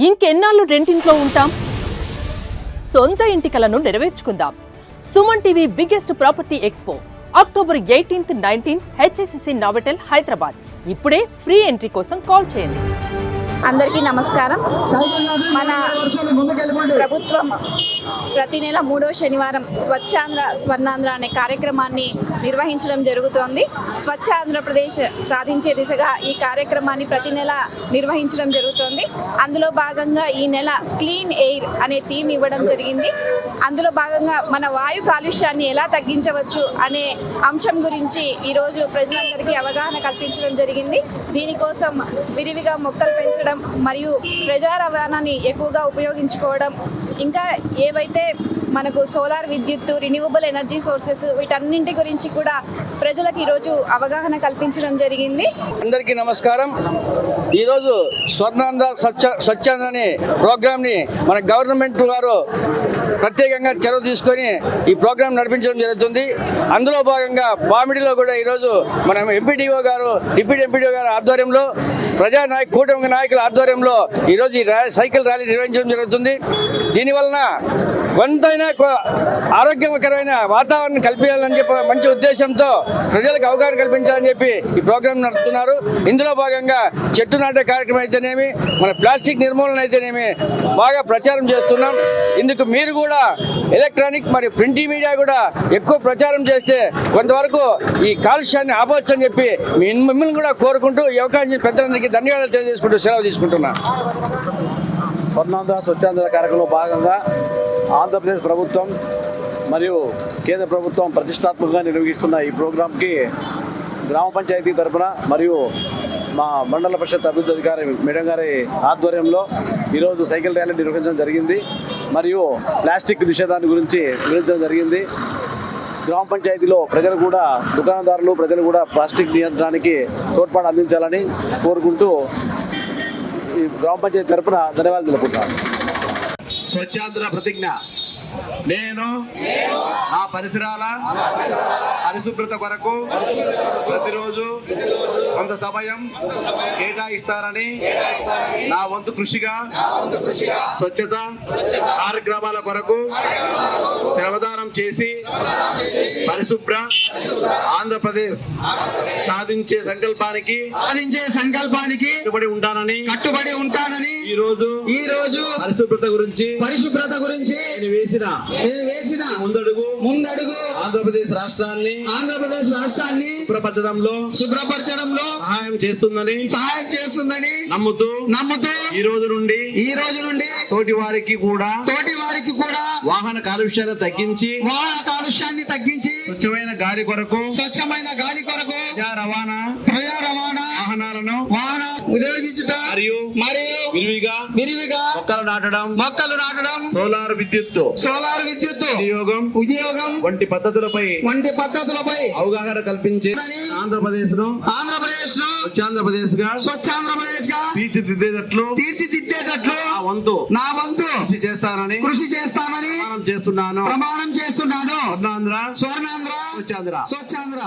ఇంకెన్నాళ్ళు రెంటింట్లో ఉంటాం? సొంత ఇంటి కలను నెరవేర్చుకుందాం. Suman TV biggest property expo October 18th, 19th HSCC Novotel Hyderabad. ఇప్పుడే ఫ్రీ ఎంట్రీ కోసం కాల్ చేయండి. అందరికీ నమస్కారం. మన ప్రభుత్వం ప్రతి నెల 3వ శనివారం స్వచ్ఛాంధ్ర స్వర్ణాంధ్ర అనే కార్యక్రమాన్ని నిర్వహించడం జరుగుతోంది. స్వచ్ఛ ఆంధ్రప్రదేశ్ సాధించే దిశగా ఈ కార్యక్రమాన్ని ప్రతి నెల నిర్వహించడం జరుగుతోంది. అందులో భాగంగా ఈ నెల క్లీన్ ఎయిర్ అనే థీమ్ ఇవ్వడం జరిగింది. అందులో భాగంగా మన వాయు కాలుష్యాన్ని ఎలా తగ్గించవచ్చు అనే అంశం గురించి ఈరోజు ప్రజలందరికీ అవగాహన కల్పించడం జరిగింది. దీనికోసం విరివిగా మొక్కలు పెంచడం మరియు ప్రజా రవాణాని ఎక్కువగా ఉపయోగించుకోవడం, ఇంకా ఏవైతే మనకు సోలార్ విద్యుత్తు, రిన్యూవబుల్ ఎనర్జీ సోర్సెస్, వీటన్నింటి గురించి కూడా ప్రజలకు ఈరోజు అవగాహన కల్పించడం జరిగింది. అందరికీ నమస్కారం. ఈరోజు స్వర్ణాంధ్ర స్వచ్ఛాంధ్ర అనే ప్రోగ్రామ్ని మన గవర్నమెంట్ వారు ప్రత్యేకంగా చొరవ తీసుకొని ఈ ప్రోగ్రాం నడిపించడం జరుగుతుంది. అందులో భాగంగా పామిడిలో కూడా ఈరోజు మన ఎంపీడీఓ గారు, డిప్యూటీ ఎంపీడీఓ గారు ఆధ్వర్యంలో కూటమి నాయకుల ఆధ్వర్యంలో ఈరోజు ఈ సైకిల్ ర్యాలీ నిర్వహించడం జరుగుతుంది. దీనివలన కొంతైనా ఆరోగ్యకరమైన వాతావరణం కల్పించాలని చెప్పి మంచి ఉద్దేశంతో ప్రజలకు అవగాహన కల్పించాలని చెప్పి ఈ ప్రోగ్రాం నడుపుతున్నారు. ఇందులో భాగంగా చెట్టు నాటే కార్యక్రమం అయితేనేమి, మన ప్లాస్టిక్ నిర్మూలన అయితేనేమి బాగా ప్రచారం చేస్తున్నాం. ఇందుకు మీరు కూడా ఎలక్ట్రానిక్ మరియు ప్రింట్ మీడియా కూడా ఎక్కువ ప్రచారం చేస్తే కొంతవరకు ఈ కాలుష్యాన్ని ఆపవచ్చు అని చెప్పి మిమ్మల్ని కూడా కోరుకుంటూ ఈ అవకాశం పెద్దలందరికీ ధన్యవాదాలు తెలియజేసుకుంటూ సెలవు తీసుకుంటున్నా. స్వర్ణాంధ్ర స్వచ్ఛాంధ్ర కార్యక్రమంలో భాగంగా ఆంధ్రప్రదేశ్ ప్రభుత్వం మరియు కేంద్ర ప్రభుత్వం ప్రతిష్టాత్మకంగా నిర్వహిస్తున్న ఈ ప్రోగ్రాంకి గ్రామ పంచాయతీ తరఫున మరియు మా మండల పరిషత్ అభివృద్ధి అధికారి మేడం గారి ఆధ్వర్యంలో ఈరోజు సైకిల్ ర్యాలీ నిర్వహించడం జరిగింది. మరియు ప్లాస్టిక్ నిషేధాన్ని గురించి వివరించడం జరిగింది. గ్రామ పంచాయతీలో ప్రజలు కూడా, దుకాణదారులు ప్రజలు కూడా ప్లాస్టిక్ నియంత్రణకి తోడ్పాటు అందించాలని కోరుకుంటూ ఈ గ్రామ పంచాయతీ తరఫున ధన్యవాదాలు తెలుపుతున్నాను. స్వచ్ఛాంధ్ర ప్రతిజ్ఞ. నేను ఆ పరిసరాల పరిశుభ్రత కొరకు ప్రతిరోజు కొంత సమయం కేటాయిస్తానని నా వంతు కృషిగా స్వచ్ఛత కార్యక్రమాల కొరకు శ్రమదానం చేసి పరిశుభ్ర ఆంధ్రప్రదేశ్ సాధించే సంకల్పానికి కట్టుబడి ఉంటానని ఈ రోజు పరిశుభ్రత గురించి నేను వేసిన ముందడుగు ఆంధ్రప్రదేశ్ రాష్ట్రాన్ని శుభ్రపరచడంలో సహాయం చేస్తుందని నమ్ముతూ ఈ రోజు నుండి తోటి వారికి కూడా వాహన కాలుష్యాన్ని తగ్గించి స్వచ్ఛమైన గాలి కొరకు ప్రజా రవాణా వాహనాలను వినియోగించుట మరియు విరివిగా మొక్కలు నాటడం సోలార్ విద్యుత్తు వినియోగం వంటి పద్ధతులపై అవగాహన కల్పించే ఆంధ్రప్రదేశ్ ను స్వచ్ఛాంధ్రప్రదేశ్ గా తీర్చిదిద్దేటట్లు నా వంతు కృషి చేస్తానని ప్రమాణం చేస్తున్నాను. స్వర్ణాంధ్ర స్వచ్ఛాంధ్ర.